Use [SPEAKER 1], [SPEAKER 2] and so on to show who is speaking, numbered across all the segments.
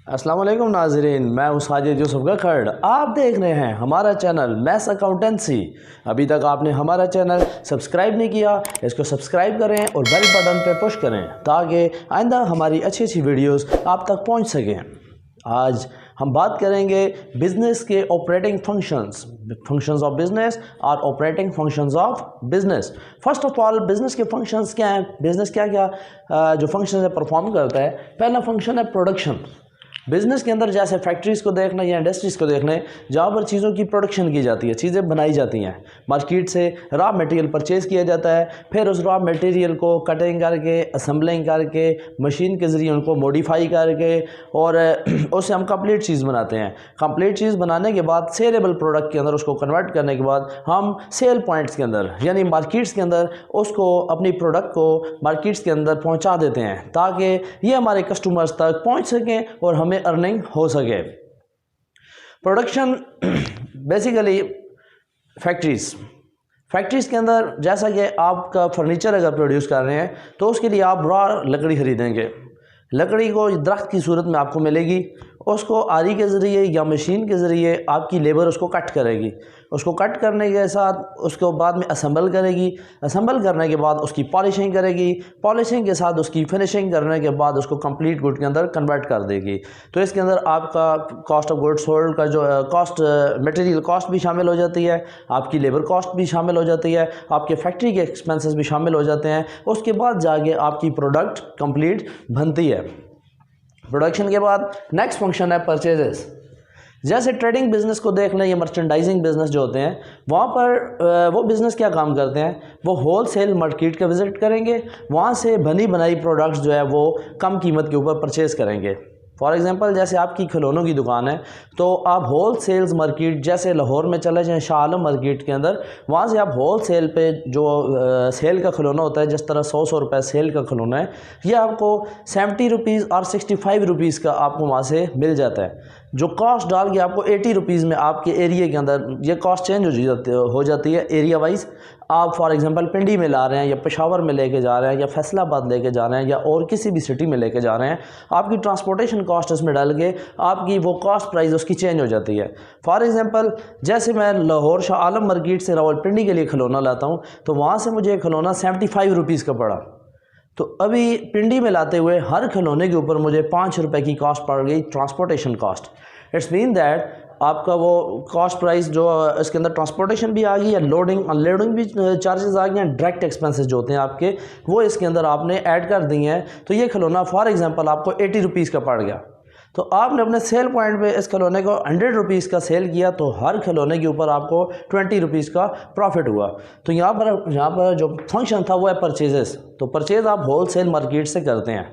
[SPEAKER 1] अस्सलाम वालेकुम नाज़रीन, मैं हूं साजिद यूसुफ गखड़। आप देख रहे हैं हमारा चैनल मैथ्स अकाउंटेंसी। अभी तक आपने हमारा चैनल सब्सक्राइब नहीं किया, इसको सब्सक्राइब करें और बेल बटन पे पुश करें ताकि आइंदा हमारी अच्छी अच्छी वीडियोस आप तक पहुंच सकें। आज हम बात करेंगे बिज़नेस के ऑपरेटिंग फंक्शंस ऑफ बिज़नेस और operating functions of business. First of all, business के फंक्शंस क्या हैं, बिज़नेस क्या क्या जो फंक्शन है परफॉर्म करता है। पहला फंक्शन है प्रोडक्शन। बिज़नेस के अंदर जैसे फैक्ट्रीज़ को देखना या इंडस्ट्रीज़ को देखना है, जहाँ पर चीज़ों की प्रोडक्शन की जाती है, चीज़ें बनाई जाती हैं। मार्केट से रॉ मटेरियल परचेज़ किया जाता है, फिर उस रॉ मटेरियल को कटिंग करके, असम्बलिंग करके, मशीन के ज़रिए उनको मॉडिफाई करके और उससे हम कंप्लीट चीज़ बनाते हैं। कंप्लीट चीज़ बनाने के बाद सेलेबल प्रोडक्ट के अंदर उसको कन्वर्ट करने के बाद हम सेल पॉइंट्स के अंदर यानी मार्केट्स के अंदर उसको अपनी प्रोडक्ट को मार्केट्स के अंदर पहुँचा देते हैं ताकि ये हमारे कस्टमर्स तक पहुँच सकें और हमें अर्निंग हो सके। प्रोडक्शन बेसिकली फैक्ट्रीज़ के अंदर जैसा कि आपका फर्नीचर अगर प्रोड्यूस कर रहे हैं तो उसके लिए आप रॉ लकड़ी खरीदेंगे। लकड़ी को दरख्त की सूरत में आपको मिलेगी, उसको आरी के ज़रिए या मशीन के ज़रिए आपकी लेबर उसको कट करेगी। उसको कट करने के साथ उसको बाद में असम्बल करेगी। असम्बल करने के बाद उसकी पॉलिशिंग करेगी। पॉलिशिंग के साथ उसकी फिनिशिंग करने के बाद उसको कंप्लीट गुड के अंदर कन्वर्ट कर देगी। तो इसके अंदर आपका कॉस्ट ऑफ गुड्स सोल्ड का जो कॉस्ट, मटेरियल कॉस्ट भी शामिल हो जाती है, आपकी लेबर कॉस्ट भी शामिल हो जाती है, आपके फैक्ट्री के एक्सपेंसेस भी शामिल हो जाते हैं। उसके बाद जाके आपकी प्रोडक्ट कंप्लीट बनती है। प्रोडक्शन के बाद नेक्स्ट फंक्शन है परचेजेस। जैसे ट्रेडिंग बिज़नेस को देख लें या मर्चेंडाइजिंग बिज़नेस जो होते हैं, वहाँ पर वो बिज़नेस क्या काम करते हैं, वो होल सेल मार्केट का विज़िट करेंगे, वहाँ से बनी बनाई प्रोडक्ट्स जो है वो कम कीमत के ऊपर परचेज़ करेंगे। फॉर एग्ज़ाम्पल, जैसे आपकी खिलौनों की दुकान है तो आप होल सेल्स मार्केट जैसे लाहौर में चले जाएँ, शाह आलम मार्केट के अंदर, वहाँ से आप होल सेल पे जो सेल का खिलौना होता है, जिस तरह 100 रुपये सेल का खिलौना है, ये आपको 70 रुपीज़ और 65 रुपीज़ का आपको वहाँ से मिल जाता है। जो कॉस्ट डाल के आपको 80 रुपीज़ में आपके एरिया के अंदर ये कॉस्ट चेंज हो जाती है एरिया वाइज। आप फॉर एग्जांपल पिंडी में ला रहे हैं या पेशावर में लेके जा रहे हैं या फैसलाबाद लेके जा रहे हैं या और किसी भी सिटी में लेके जा रहे हैं, आपकी ट्रांसपोर्टेशन कॉस्ट इसमें डाल के आपकी वो कॉस्ट प्राइस उसकी चेंज हो जाती है। फॉर एग्जांपल, जैसे मैं लाहौर शाह आलम मार्केट से रावलपिंडी के लिए खिलौना लाता हूँ तो वहाँ से मुझे खिलौना 75 रुपीज़ का पड़ा। तो अभी पिंडी में लाते हुए हर खिलौने के ऊपर मुझे 5 रुपये की कॉस्ट पड़ गई, transportation cost. It's mean that आपका वो कॉस्ट प्राइस जो इसके अंदर ट्रांसपोर्टेशन भी आ गई या लोडिंग अनलोडिंग भी चार्जेस आ गए हैं, डायरेक्ट एक्सपेंसेस जो होते हैं आपके वो इसके अंदर आपने ऐड कर दिए हैं। तो ये खिलौना फॉर एग्जांपल आपको 80 रुपीज़ का पड़ गया, तो आपने अपने सेल पॉइंट पे इस खिलौने को 100 रुपीज़ का सेल किया तो हर खिलौने के ऊपर आपको 20 रुपीज़ का प्रॉफिट हुआ। तो यहाँ पर जो फंक्शन था वो है परचेजेस। तो परचेज़ आप होल सेल मार्केट से करते हैं।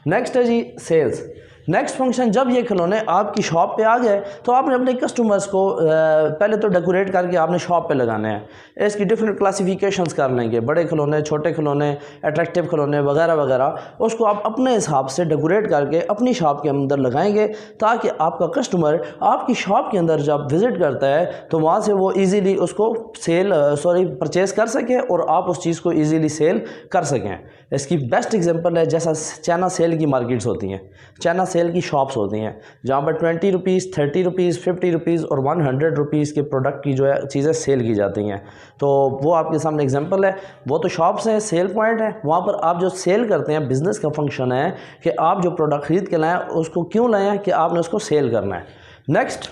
[SPEAKER 1] नेक्स्ट है जी सेल्स। नेक्स्ट फंक्शन, जब ये खिलौने आपकी शॉप पे आ गए तो आपने अपने कस्टमर्स को पहले तो डेकोरेट करके आपने शॉप पे लगाने हैं। इसकी डिफरेंट क्लासिफिकेशंस कर लेंगे, बड़े खिलौने, छोटे खिलौने, अट्रैक्टिव खिलौने वगैरह वगैरह। उसको आप अपने हिसाब से डेकोरेट करके अपनी शॉप के अंदर लगाएंगे ताकि आपका कस्टमर आपकी शॉप के अंदर जब विज़िट करता है तो वहाँ से वो ईज़िली उसको परचेज़ कर सके और आप उस चीज़ को ईज़िली सेल कर सकें। इसकी बेस्ट एग्जांपल है जैसा चाइना सेल की मार्केट्स होती हैं, चाइना सेल की शॉप्स होती हैं, जहाँ पर 20 रुपीज़, 30 रुपीज़, 50 रुपीज़ और 100 रुपीज़ के प्रोडक्ट की जो है चीज़ें सेल की जाती हैं। तो वो आपके सामने एग्जांपल है। वो तो शॉप्स हैं, सेल पॉइंट है, वहाँ पर आप जो सेल करते हैं, बिज़नेस का फंक्शन है कि आप जो प्रोडक्ट ख़रीद के लाएँ उसको क्यों लाएँ कि आपने उसको सेल करना है। Next,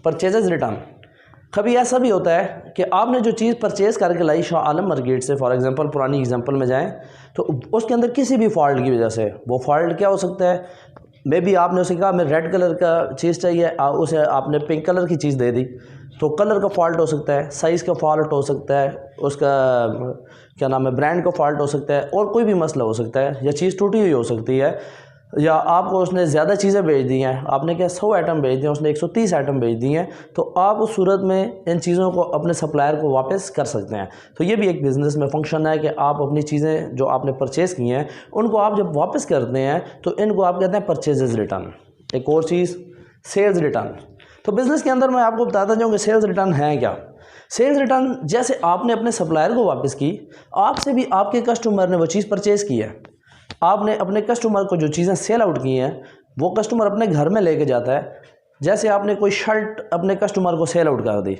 [SPEAKER 1] purchases return. कभी ऐसा भी होता है कि आपने जो चीज़ परचेज़ करके लाई शाह आलम मार्केट से, फॉर एग्जांपल पुरानी एग्जांपल में जाएं तो उसके अंदर किसी भी फॉल्ट की वजह से, वो फॉल्ट क्या हो सकता है, मे बी आपने उसे कहा मैं रेड कलर का चीज़ चाहिए, उसे आपने पिंक कलर की चीज़ दे दी, तो कलर का फॉल्ट हो सकता है, साइज़ का फॉल्ट हो सकता है, उसका क्या नाम है ब्रांड का फॉल्ट हो सकता है, और कोई भी मसला हो सकता है, या चीज़ टूटी हुई हो सकती है, या आपको उसने ज़्यादा चीज़ें भेज दी हैं, आपने क्या 100 आइटम भेज दिए, उसने 130 आइटम भेज दी हैं, तो आप उस सूरत में इन चीज़ों को अपने सप्लायर को वापस कर सकते हैं। तो ये भी एक बिज़नेस में फंक्शन है कि आप अपनी चीज़ें जो आपने परचेज़ की हैं उनको आप जब वापस करते हैं तो इनको आप कहते हैं परचेजेस रिटर्न। एक और चीज़ सेल्स रिटर्न। तो बिज़नेस के अंदर मैं आपको बताता जाऊँ कि सेल्स रिटर्न है क्या। सेल्स रिटर्न जैसे आपने अपने सप्लायर को वापस की, आपसे भी आपके कस्टमर ने वो चीज़ परचेज़ की है, आपने अपने कस्टमर को जो चीज़ें सेल आउट की हैं वो कस्टमर अपने घर में लेके जाता है। जैसे आपने कोई शर्ट अपने कस्टमर को सेल आउट कर दी,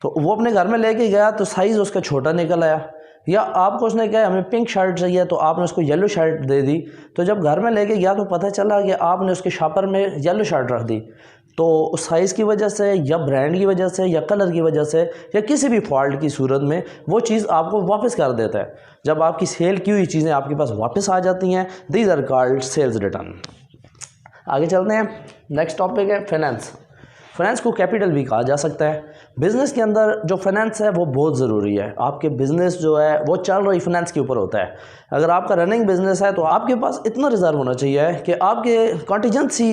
[SPEAKER 1] तो वो अपने घर में लेके गया तो साइज़ उसका छोटा निकल आया, या आपको उसने कहा हमें पिंक शर्ट चाहिए तो आपने उसको येलो शर्ट दे दी। तो जब घर में लेके गया तो पता चला कि आपने उसके शॉपर में येलो शर्ट रख दी। तो उस साइज़ की वजह से या ब्रांड की वजह से या कलर की वजह से या किसी भी फॉल्ट की सूरत में वो चीज़ आपको वापस कर देता है। जब आपकी सेल की हुई चीज़ें आपके पास वापस आ जाती हैं, these are called sales return. आगे चलते हैं, नेक्स्ट टॉपिक है फाइनेंस। फाइनेंस को कैपिटल भी कहा जा सकता है। बिज़नेस के अंदर जो फाइनेंस है वो बहुत ज़रूरी है। आपके बिज़नेस जो है वो चल रही फाइनेंस के ऊपर होता है। अगर आपका रनिंग बिज़नेस है तो आपके पास इतना रिज़र्व होना चाहिए कि आपके कॉन्टीजेंसी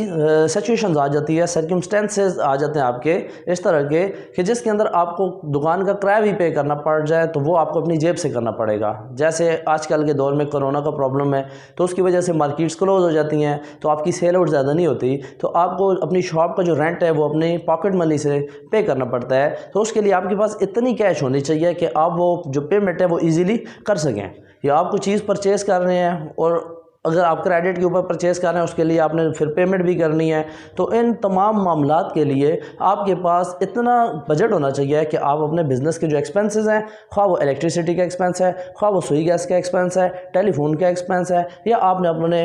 [SPEAKER 1] सिचुएशंस आ जाती है, सर्कमस्टेंसेस आ जाते हैं आपके इस तरह के कि जिसके अंदर आपको दुकान का किराया भी पे करना पड़ जाए तो वो आपको अपनी जेब से करना पड़ेगा। जैसे आजकल के दौर में कोरोना का प्रॉब्लम है तो उसकी वजह से मार्केट्स क्लोज हो जाती हैं, तो आपकी सेल आउट ज़्यादा नहीं होती, तो आपको अपनी शॉप का जो रेंट है वो अपनी पॉकेट मनी से पे करना पड़ता है। तो उसके लिए आपके पास इतनी कैश होनी चाहिए कि आप वो जो पेमेंट है वो ईज़िली कर सकें। या आपको चीज़ परचेज़ कर रहे हैं और अगर आप क्रेडिट के ऊपर परचेज़ कर रहे हैं उसके लिए आपने फिर पेमेंट भी करनी है, तो इन तमाम मामलात के लिए आपके पास इतना बजट होना चाहिए कि आप अपने बिज़नेस के जो एक्सपेंसेस हैं, ख्वाह वो इलेक्ट्रिसिटी का एक्सपेंस है, ख्वाह वो सुई गैस का एक्सपेंस है, टेलीफोन का एक्सपेंस है, या आपने अपने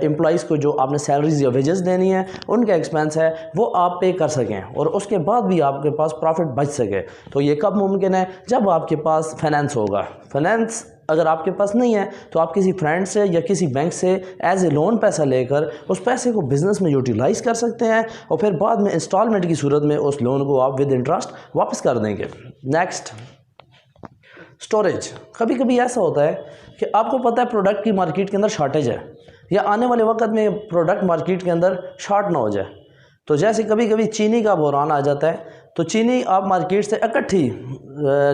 [SPEAKER 1] एम्प्लॉइज़ को जो आपने सैलरीज या वेजेस देनी है उनका एक्सपेंस है, वो आप पे कर सकें और उसके बाद भी आपके पास प्रॉफिट बच सके। तो ये कब मुमकिन है? जब आपके पास फाइनेंस होगा। फाइनेंस अगर आपके पास नहीं है तो आप किसी फ्रेंड से या किसी बैंक से एज ए लोन पैसा लेकर उस पैसे को बिज़नेस में यूटिलाइज़ कर सकते हैं और फिर बाद में इंस्टॉलमेंट की सूरत में उस लोन को आप विद इंटरेस्ट वापस कर देंगे। Next, storage. कभी कभी ऐसा होता है कि आपको पता है प्रोडक्ट की मार्केट के अंदर शॉर्टेज है या आने वाले वक्त में प्रोडक्ट मार्केट के अंदर शॉर्ट ना हो जाए। तो जैसे कभी कभी चीनी का बहरान आ जाता है, तो चीनी आप मार्केट से इकट्ठी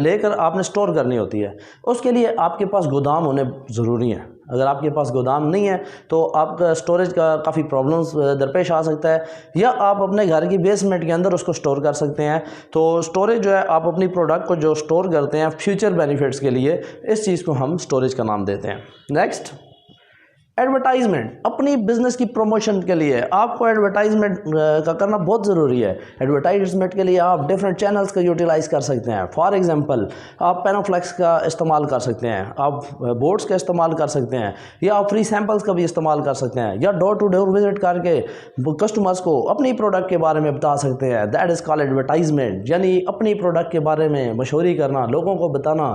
[SPEAKER 1] लेकर आपने स्टोर करनी होती है। उसके लिए आपके पास गोदाम होने ज़रूरी है। अगर आपके पास गोदाम नहीं है तो आपका स्टोरेज का काफ़ी प्रॉब्लम्स दरपेश आ सकता है, या आप अपने घर की बेसमेंट के अंदर उसको स्टोर कर सकते हैं। तो स्टोरेज जो है, आप अपनी प्रोडक्ट को जो स्टोर करते हैं फ्यूचर बेनिफिट्स के लिए, इस चीज़ को हम स्टोरेज का नाम देते हैं। Next, advertisement. अपनी बिज़नेस की प्रमोशन के लिए आपको एडवर्टाइजमेंट का करना बहुत ज़रूरी है। एडवर्टाइजमेंट के लिए आप डिफरेंट चैनल्स का यूटिलाइज़ कर सकते हैं। फॉर एग्जांपल, आप पैनोफ्लेक्स का इस्तेमाल कर सकते हैं, आप बोर्ड्स का इस्तेमाल कर सकते हैं, या आप फ्री सैम्पल्स का भी इस्तेमाल कर सकते हैं, या डोर टू डोर विजिट करके कस्टमर्स को अपनी प्रोडक्ट के बारे में बता सकते हैं। दैट इज़ कॉल्ड एडवर्टाइजमेंट, यानी अपनी प्रोडक्ट के बारे में मशहूरी करना, लोगों को बताना।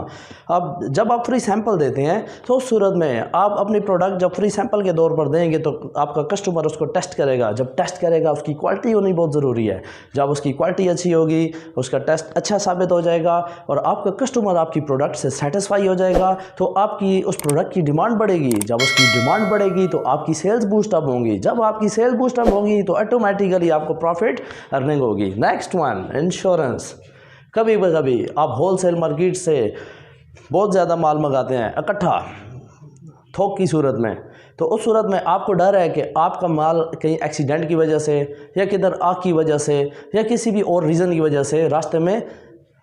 [SPEAKER 1] अब जब आप फ्री सैम्पल देते हैं तो उस सूरत में आप अपनी प्रोडक्ट जब फ्री सैंपल के दौर पर देंगे तो आपका कस्टमर उसको टेस्ट करेगा। जब टेस्ट करेगा उसकी क्वालिटी होनी बहुत ज़रूरी है। जब उसकी क्वालिटी अच्छी होगी, उसका टेस्ट अच्छा साबित हो जाएगा और आपका कस्टमर आपकी प्रोडक्ट से सेटिस्फाई हो जाएगा, तो आपकी उस प्रोडक्ट की डिमांड बढ़ेगी। जब उसकी डिमांड बढ़ेगी तो आपकी सेल्स बूस्टअप होंगी। जब आपकी सेल्स बूस्टअप होगी तो ऑटोमेटिकली आपको प्रॉफिट अर्निंग होगी। Next one, insurance. कभी कभी आप होलसेल मार्केट से बहुत ज़्यादा माल मंगाते हैं इकट्ठा थोक की सूरत में, तो उस सूरत में आपको डर है कि आपका माल कहीं एक्सीडेंट की वजह से या किधर आग की वजह से या किसी भी और रीज़न की वजह से रास्ते में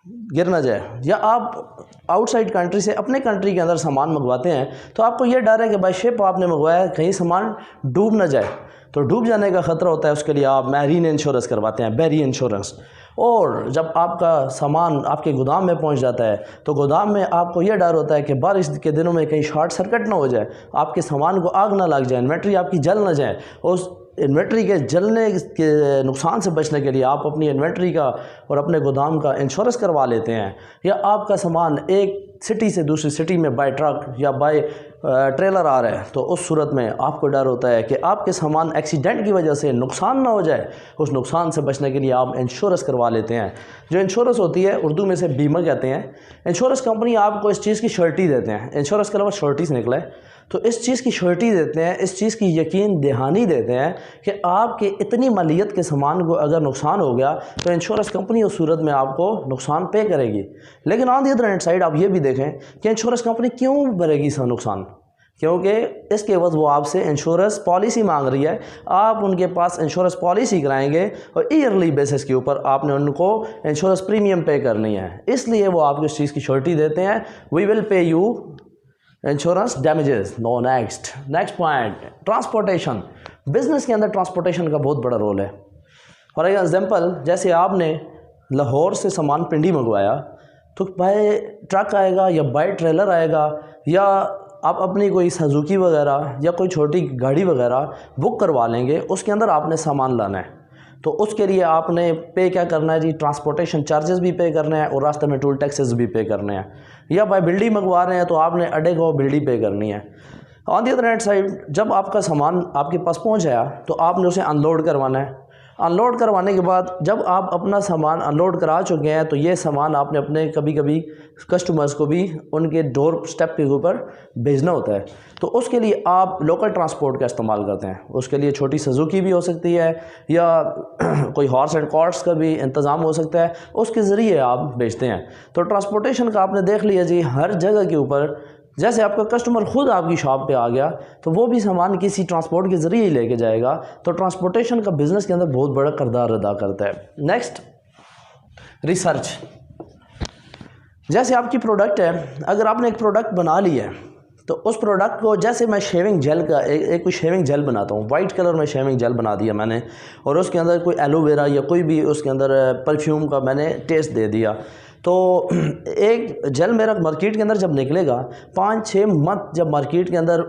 [SPEAKER 1] गिर ना जाए, या आप आउटसाइड कंट्री से अपने कंट्री के अंदर सामान मंगवाते हैं तो आपको ये डर है कि भाई शिप आपने मंगवाया है कहीं सामान डूब ना जाए, तो डूब जाने का ख़तरा होता है। उसके लिए आप मैरीन इंश्योरेंस करवाते हैं, बैरी इंश्योरेंस। और जब आपका सामान आपके गोदाम में पहुंच जाता है तो गोदाम में आपको यह डर होता है कि बारिश के दिनों में कहीं शॉर्ट सर्किट ना हो जाए, आपके सामान को आग ना लग जाए, इन्वेंट्री आपकी जल ना जाए। उस इन्वेंट्री के जलने के नुकसान से बचने के लिए आप अपनी इन्वेंट्री का और अपने गोदाम का इंश्योरेंस करवा लेते हैं। या आपका सामान एक सिटी से दूसरी सिटी में बाय ट्रक या बाय ट्रेलर आ रहा है, तो उस सूरत में आपको डर होता है कि आपके सामान एक्सीडेंट की वजह से नुकसान ना हो जाए। उस नुकसान से बचने के लिए आप इंश्योरेंस करवा लेते हैं। जो इंश्योरेंस होती है उर्दू में से बीमा कहते हैं। इंश्योरेंस कंपनी आपको इस चीज़ की श्योरिटी देते हैं। इंश्योरेंस के अलावा श्योरिटी से निकला है, तो इस चीज़ की श्योरिटी देते हैं, इस चीज़ की यकीन दहानी देते हैं कि आपके इतनी मालियत के सामान को अगर नुकसान हो गया तो इंश्योरेंस कंपनी उस सूरत में आपको नुकसान पे करेगी। लेकिन on the other hand side आप ये भी देखें कि इंश्योरेंस कंपनी क्यों भरेगी इसका नुकसान, क्योंकि इसके एवज़ वो आपसे इंश्योरेंस पॉलिसी मांग रही है। आप उनके पास इंश्योरेंस पॉलिसी कराएंगे और ईयरली बेसिस के ऊपर आपने उनको इंश्योरेंस प्रीमियम पे करनी है, इसलिए वो आपको इस चीज़ की श्योरिटी देते हैं, we will pay you insurance damages. No next point, transportation. Business के अंदर ट्रांसपोर्टेशन का बहुत बड़ा रोल है। फॉर एग्ज़ाम्पल, जैसे आपने लाहौर से सामान पिंडी मंगवाया, तो बाय ट्रक आएगा या बाय ट्रेलर आएगा, या आप अपनी कोई सुजुकी वगैरह या कोई छोटी गाड़ी वगैरह बुक करवा लेंगे, उसके अंदर आपने सामान लाना है। तो उसके लिए आपने पे क्या करना है जी, ट्रांसपोर्टेशन चार्जेस भी पे करने हैं और रास्ते में टोल टैक्सेस भी पे करने हैं। या बाय बिल्डी मंगवा रहे हैं तो आपने अड्डे को बिल्डी पे करनी है। On the other hand side, जब आपका सामान आपके पास पहुंच आया तो आपने उसे अनलोड करवाना है। अनलोड करवाने के बाद जब आप अपना सामान अनलोड करा चुके हैं तो ये सामान आपने अपने कभी कभी कस्टमर्स को भी उनके डोर स्टेप के ऊपर भेजना होता है। तो उसके लिए आप लोकल ट्रांसपोर्ट का इस्तेमाल करते हैं। उसके लिए छोटी सुजुकी भी हो सकती है या कोई हॉर्स एंड कार्ट्स का भी इंतज़ाम हो सकता है, उसके ज़रिए आप भेजते हैं। तो ट्रांसपोर्टेशन का आपने देख लिया जी, हर जगह के ऊपर जैसे आपका कस्टमर खुद आपकी शॉप पे आ गया तो वो भी सामान किसी ट्रांसपोर्ट के ज़रिए ही लेके जाएगा। तो ट्रांसपोर्टेशन का बिज़नेस के अंदर बहुत बड़ा किरदार अदा करता है। Next, research. जैसे आपकी प्रोडक्ट है, अगर आपने एक प्रोडक्ट बना लिया है तो उस प्रोडक्ट को, जैसे मैं शेविंग जेल का एक कोई शेविंग जेल बनाता हूँ, वाइट कलर में शेविंग जेल बना दिया मैंने, और उसके अंदर कोई एलोवेरा या कोई भी उसके अंदर परफ्यूम का मैंने टेस्ट दे दिया, तो एक जेल मेरा मार्केट के अंदर जब निकलेगा, 5-6 मंथ जब मार्केट के अंदर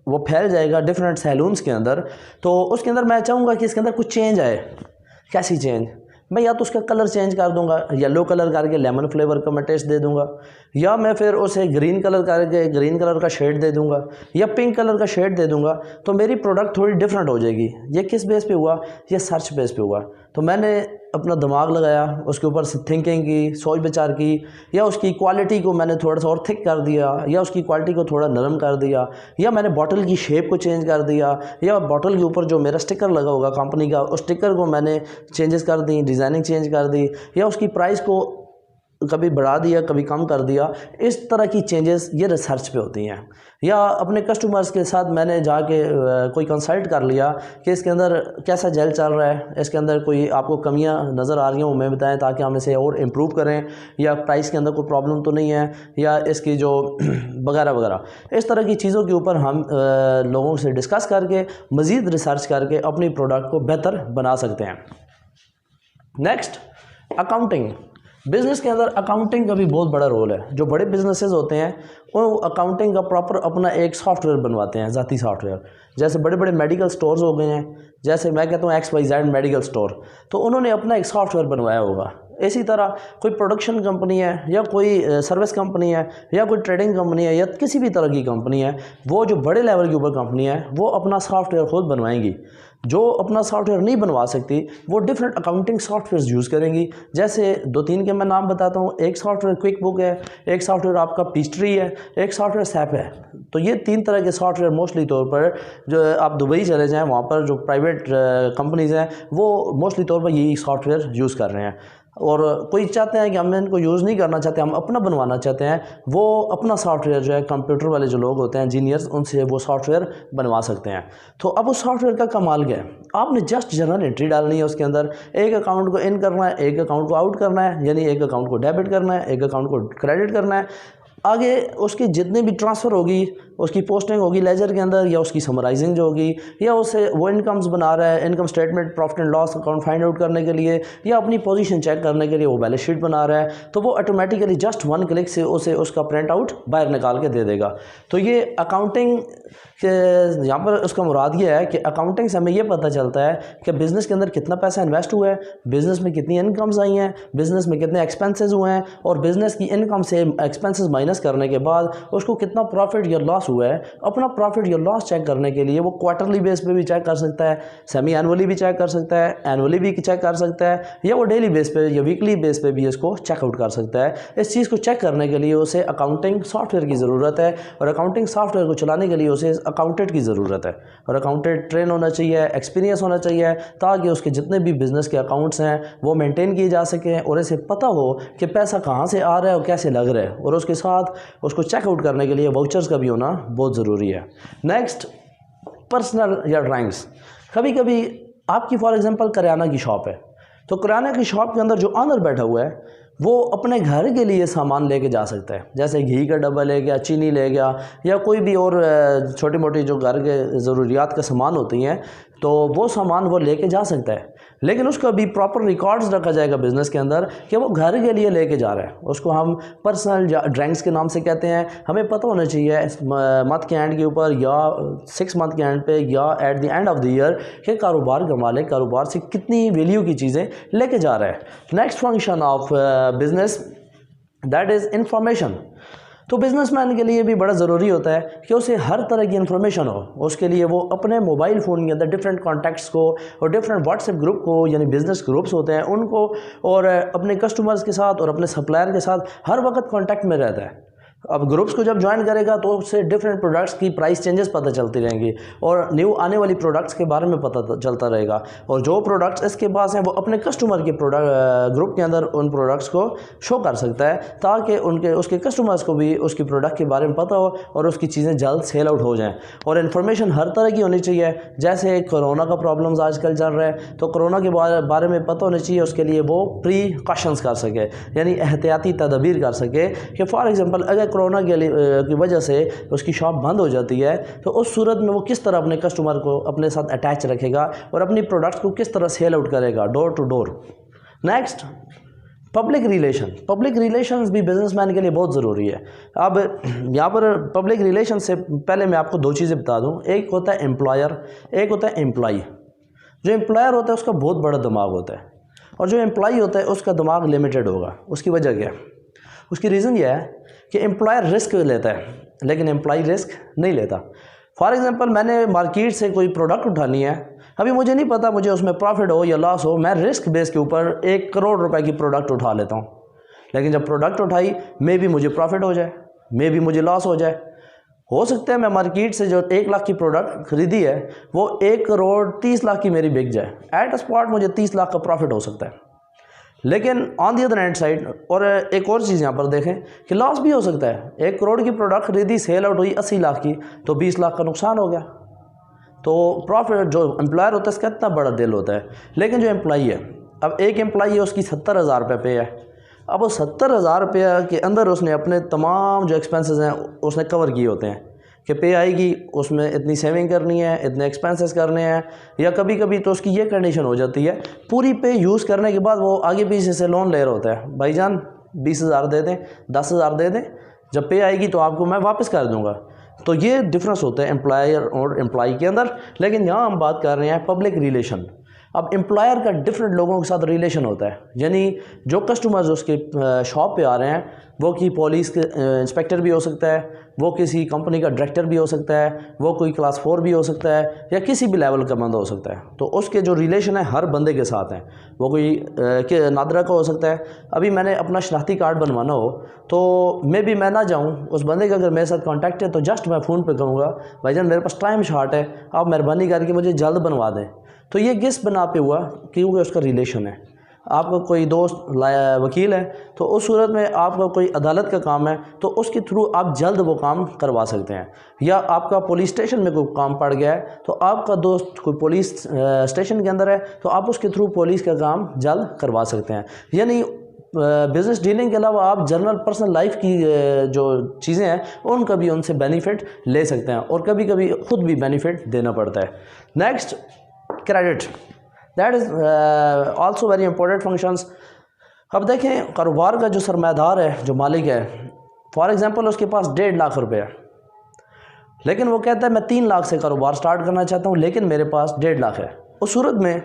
[SPEAKER 1] वो फैल जाएगा डिफरेंट सैलून्स के अंदर, तो उसके अंदर मैं चाहूँगा कि इसके अंदर कुछ चेंज आए। कैसी चेंज? मैं या तो उसका कलर चेंज कर दूंगा, येलो कलर करके लेमन फ्लेवर का मैं टेस्ट दे दूंगा, या मैं फिर उसे ग्रीन कलर करके ग्रीन कलर का शेड दे दूंगा, या पिंक कलर का शेड दे दूंगा। तो मेरी प्रोडक्ट थोड़ी डिफरेंट हो जाएगी। ये किस बेस पे हुआ? ये सर्च बेस पे हुआ। तो मैंने अपना दिमाग लगाया, उसके ऊपर से थिंकिंग की, सोच विचार की, या उसकी क्वालिटी को मैंने थोड़ा सा और थिक कर दिया, या उसकी क्वालिटी को थोड़ा नरम कर दिया, या मैंने बॉटल की शेप को चेंज कर दिया, या बॉटल के ऊपर जो मेरा स्टिकर लगा होगा कंपनी का, उस स्टिकर को मैंने चेंजेस कर दी, डिज़ाइनिंग चेंज कर दी, या उसकी प्राइस को कभी बढ़ा दिया, कभी कम कर दिया। इस तरह की चेंजेस ये रिसर्च पे होती हैं। या अपने कस्टमर्स के साथ मैंने जाके कोई कंसल्ट कर लिया कि इसके अंदर कैसा जेल चल रहा है, इसके अंदर कोई आपको कमियां नज़र आ रही हैं वो मैं बताएं ताकि हम इसे और इम्प्रूव करें, या प्राइस के अंदर कोई प्रॉब्लम तो नहीं है, या इसकी जो वगैरह वगैरह। इस तरह की चीज़ों के ऊपर हम लोगों से डिस्कस करके, मज़ीद रिसर्च करके अपनी प्रोडक्ट को बेहतर बना सकते हैं। Next, accounting. बिज़नेस के अंदर अकाउंटिंग का भी बहुत बड़ा रोल है। जो बड़े बिजनेसेस होते हैं वो अकाउंटिंग का प्रॉपर अपना एक सॉफ्टवेयर बनवाते हैं, ज़ाती सॉफ्टवेयर। जैसे बड़े बड़े मेडिकल स्टोर्स हो गए हैं, जैसे मैं कहता हूँ XYZ मेडिकल स्टोर, तो उन्होंने अपना एक सॉफ्टवेयर बनवाया होगा। इसी तरह कोई प्रोडक्शन कंपनी है, या कोई सर्विस कंपनी है, या कोई ट्रेडिंग कंपनी है, या किसी भी तरह की कंपनी है, वो जो बड़े लेवल के ऊपर कंपनी है वो अपना सॉफ्टवेयर खुद बनवाएंगी। जो अपना सॉफ्टवेयर नहीं बनवा सकती वो डिफरेंट अकाउंटिंग सॉफ्टवेयर यूज़ करेंगी। जैसे 2-3 के मैं नाम बताता हूँ। एक सॉफ्टवेयर क्विक बुक है, एक सॉफ्टवेयर आपका पीस्ट्री है, एक सॉफ्टवेयर सैप है। तो ये 3 तरह के सॉफ्टवेयर मोस्टली तौर पर, जो आप दुबई चले जाएँ वहाँ पर जो प्राइवेट कंपनीज़ हैं वो मोस्टली तौर पर यही सॉफ्टवेयर यूज़ कर रहे हैं। और कोई चाहते हैं कि हम इनको यूज़ नहीं करना चाहते, हम अपना बनवाना चाहते हैं, वो अपना सॉफ्टवेयर जो है कंप्यूटर वाले जो लोग होते हैं इंजीनियर्स, उनसे वो सॉफ्टवेयर बनवा सकते हैं। तो अब उस सॉफ्टवेयर का कमाल क्या है, आपने जस्ट जनरल एंट्री डालनी है उसके अंदर। एक अकाउंट को इन करना है, एक अकाउंट को आउट करना है, यानी एक अकाउंट को डेबिट करना है, एक अकाउंट को क्रेडिट करना है। आगे उसकी जितने भी ट्रांसफ़र होगी, उसकी पोस्टिंग होगी लेजर के अंदर, या उसकी समराइजिंग जो होगी, या उसे वो इनकम्स बना रहा है, income statement, profit and loss account find out करने के लिए, या अपनी पोजीशन चेक करने के लिए वो बैलेंस शीट बना रहा है, तो वो ऑटोमेटिकली जस्ट 1 क्लिक से उसे उसका प्रिंट आउट बाहर निकाल के दे देगा। तो ये अकाउंटिंग के यहाँ पर उसका मुराद ये है कि अकाउंटिंग से हमें ये पता चलता है कि बिज़नेस के अंदर कितना पैसा इन्वेस्ट हुआ है, बिज़नेस में कितनी इनकम्स आई हैं, बिज़नेस में कितने एक्सपेंसेस हुए हैं, और बिज़नेस की इनकम से एक्सपेंसेस माइनस करने के बाद उसको कितना प्रॉफिट या लॉस हुआ है। अपना प्रॉफिट या लॉस चेक करने के लिए वो क्वार्टरली बेस पे भी चेक कर सकता है, सेमी एनुअली भी चेक कर सकता है, एनुअली भी चेक कर सकता है, या वो डेली बेस पे या वीकली बेस पे भी इसको चेकआउट कर सकता है। इस चीज़ को चेक करने के लिए उसे अकाउंटिंग सॉफ्टवेयर की ज़रूरत है, और अकाउंटिंग सॉफ्टवेयर को चलाने के लिए उसे अकाउंटेंट की ज़रूरत है। और अकाउंटेंट ट्रेन होना चाहिए, एक्सपीरियंस होना चाहिए, ताकि उसके जितने भी बिज़नेस के अकाउंट्स हैं वो मेंटेन किए जा सकें, और इसे पता हो कि पैसा कहाँ से आ रहा है और कैसे लग रहा है, और उसके साथ उसको चेकआउट करने के लिए वाउचर्स का भी होना बहुत ज़रूरी है। नेक्स्ट, पर्सनल या ड्राइंग्स। कभी कभी आपकी फॉर एग्जांपल करियाना की शॉप है, तो करियाना की शॉप के अंदर जो ऑनर बैठा हुआ है वो अपने घर के लिए सामान लेके जा सकता है, जैसे घी का डब्बा ले गया, चीनी ले गया, या कोई भी और छोटी मोटी जो घर के ज़रूरियात का सामान होती हैं, तो वो सामान वो लेके जा सकता है, लेकिन उसका भी प्रॉपर रिकॉर्ड्स रखा जाएगा बिज़नेस के अंदर कि वो घर के लिए लेके जा रहा है। उसको हम पर्सनल ड्रैंक्स के नाम से कहते हैं। हमें पता होना चाहिए मंथ के एंड के ऊपर या 6 मंथ के एंड पे या at the end of the year कि कारोबार का मालिक कारोबार से कितनी वैल्यू की चीज़ें लेके जा रहा है। Next function of business that is information. तो बिज़नेसमैन के लिए भी बड़ा ज़रूरी होता है कि उसे हर तरह की इन्फॉर्मेशन हो। उसके लिए वो अपने मोबाइल फ़ोन के अंदर डिफरेंट कॉन्टैक्ट्स को और डिफरेंट व्हाट्सएप ग्रुप को, यानी बिज़नेस ग्रुप्स होते हैं उनको, और अपने कस्टमर्स के साथ और अपने सप्लायर के साथ हर वक्त कॉन्टैक्ट में रहता है। अब ग्रुप्स को जब ज्वाइन करेगा तो उससे डिफरेंट प्रोडक्ट्स की प्राइस चेंजेस पता चलती रहेंगी और न्यू आने वाली प्रोडक्ट्स के बारे में पता चलता रहेगा। और जो प्रोडक्ट्स इसके पास हैं वो अपने कस्टमर के ग्रुप के अंदर उन प्रोडक्ट्स को शो कर सकता है ताकि उसके कस्टमर्स को भी उसकी प्रोडक्ट के बारे में पता हो और उसकी चीज़ें जल्द सेल आउट हो जाएँ। और इन्फॉर्मेशन हर तरह की होनी चाहिए। जैसे कोरोना का प्रॉब्लम्स आजकल चल रहा है तो कोरोना के बारे में पता होना चाहिए, उसके लिए वो प्रीकॉशंस कर सके, यानी एहतियाती तदबीर कर सके कि फॉर एग्ज़ाम्पल अगर कोरोना की वजह से उसकी शॉप बंद हो जाती है तो उस सूरत में वो किस तरह अपने कस्टमर को अपने साथ अटैच रखेगा और अपनी प्रोडक्ट्स को किस तरह सेल आउट करेगा door to door. Next, public relations भी बिजनेसमैन के लिए बहुत ज़रूरी है। अब यहाँ पर पब्लिक रिलेशन से पहले मैं आपको दो चीज़ें बता दूँ। एक होता है एम्प्लॉयर, एक होता है एम्प्लॉई। जो एम्प्लॉयर होता है उसका बहुत बड़ा दिमाग होता है और जो एम्प्लॉई होता है उसका दिमाग लिमिटेड होगा। उसकी वजह क्या है? उसकी रीज़न यह है कि एम्प्लॉयर रिस्क लेता है लेकिन एम्प्लॉई रिस्क नहीं लेता। फॉर एग्ज़ाम्पल मैंने मार्केट से कोई प्रोडक्ट उठानी है, अभी मुझे नहीं पता मुझे उसमें प्रॉफिट हो या लॉस हो, मैं रिस्क बेस के ऊपर 1 करोड़ रुपए की प्रोडक्ट उठा लेता हूँ। लेकिन जब प्रोडक्ट उठाई मे भी मुझे प्रॉफिट हो जाए, मे भी मुझे लॉस हो जाए। हो सकता है मैं मार्केट से जो 1 लाख की प्रोडक्ट खरीदी है वो 1 करोड़ 30 लाख की मेरी बिक जाए। एट अ स्पॉट मुझे 30 लाख का प्रॉफिट हो सकता है। लेकिन on the other hand side, और एक और चीज़ यहाँ पर देखें कि लॉस भी हो सकता है। 1 करोड़ की प्रोडक्ट खरीदी, सेल आउट हुई 80 लाख की, तो 20 लाख का नुकसान हो गया। तो प्रॉफिट जो एम्प्लॉयर होता है इसका इतना बड़ा दिल होता है। लेकिन जो एम्प्लॉई है, अब एक एम्प्लॉई है उसकी 70,000 रुपये पे है। अब वो 70,000 रुपये के अंदर उसने अपने तमाम जो एक्सपेंसेस हैं उसने कवर किए होते हैं कि पे आएगी, उसमें इतनी सेविंग करनी है, इतने एक्सपेंसेस करने हैं, या कभी कभी तो उसकी ये कंडीशन हो जाती है पूरी पे यूज़ करने के बाद वो आगे पीछे से लोन ले रहा होता है, भाईजान 20,000 दे दें, 10,000 दे दें, जब पे आएगी तो आपको मैं वापस कर दूंगा। तो ये डिफरेंस होता है एम्प्लॉयर और एम्प्लॉई के अंदर। लेकिन यहाँ हम बात कर रहे हैं पब्लिक रिलेशन। अब एम्प्लॉयर का डिफरेंट लोगों के साथ रिलेशन होता है, यानी जो कस्टमर्स उसके शॉप पे आ रहे हैं वो कि पुलिस के इंस्पेक्टर भी हो सकता है, वो किसी कंपनी का डायरेक्टर भी हो सकता है, वो कोई क्लास 4 भी हो सकता है, या किसी भी लेवल का बंदा हो सकता है। तो उसके जो रिलेशन है हर बंदे के साथ हैं। वो कोई नादरा का हो सकता है। अभी मैंने अपना शनाख्ती कार्ड बनवाना हो तो मैं ना जाऊँ, उस बंदे का अगर मेरे साथ कॉन्टैक्ट है तो जस्ट मैं फ़ोन पर कहूँगा भाईजान मेरे पास टाइम शॉर्ट है, आप मेहरबानी करके मुझे जल्द बनवा दें। तो ये किस बना पे हुआ? क्योंकि उसका रिलेशन है। आपका कोई दोस्त वकील है तो उस सूरत में आपका कोई अदालत का काम है तो उसके थ्रू आप जल्द वो काम करवा सकते हैं। या आपका पुलिस स्टेशन में कोई काम पड़ गया है तो आपका दोस्त कोई पुलिस स्टेशन के अंदर है तो आप उसके थ्रू पुलिस का काम जल्द करवा सकते हैं। यानी बिज़नेस डीलिंग के अलावा आप जनरल पर्सनल लाइफ की जो चीज़ें हैं उनका भी उनसे बेनिफिट ले सकते हैं और कभी कभी ख़ुद भी बेनिफिट देना पड़ता है। Next, credit, that is also very important functions. अब देखें कारोबार का जो सरमायादार है, जो मालिक है, फॉर एग्जांपल उसके पास 1.5 लाख रुपए है, लेकिन वो कहता है मैं 3 लाख से कारोबार स्टार्ट करना चाहता हूँ लेकिन मेरे पास 1.5 लाख है। उस सूरत में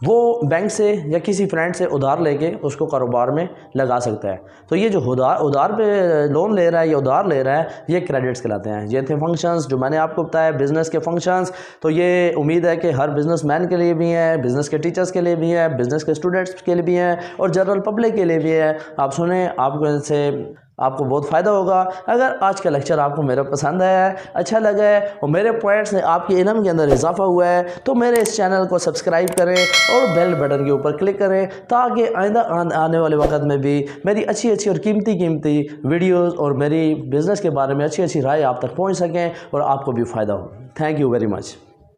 [SPEAKER 1] वो बैंक से या किसी फ्रेंड से उधार लेके उसको कारोबार में लगा सकता है। तो ये जो उधार पे लोन ले रहा है या उधार ले रहा है, ये क्रेडिट्स कहलाते हैं। ये थे फंक्शंस जो मैंने आपको बताया बिज़नेस के फंक्शंस। तो ये उम्मीद है कि हर बिज़नेसमैन के लिए भी हैं, बिज़नेस के टीचर्स के लिए भी हैं, बिज़नेस के स्टूडेंट्स के लिए भी हैं और जनरल पब्लिक के लिए भी है। आप सुने, आपको बहुत फ़ायदा होगा। अगर आज का लेक्चर आपको मेरा पसंद आया है, अच्छा लगा है और मेरे पॉइंट्स ने आपके इल्म के अंदर इजाफा हुआ है तो मेरे इस चैनल को सब्सक्राइब करें और बेल बटन के ऊपर क्लिक करें ताकि आइंदा आने वाले वक्त में भी मेरी अच्छी और कीमती वीडियोस और मेरी बिज़नेस के बारे में अच्छी राय आप तक पहुंच सकें और आपको भी फ़ायदा हो। Thank you very much.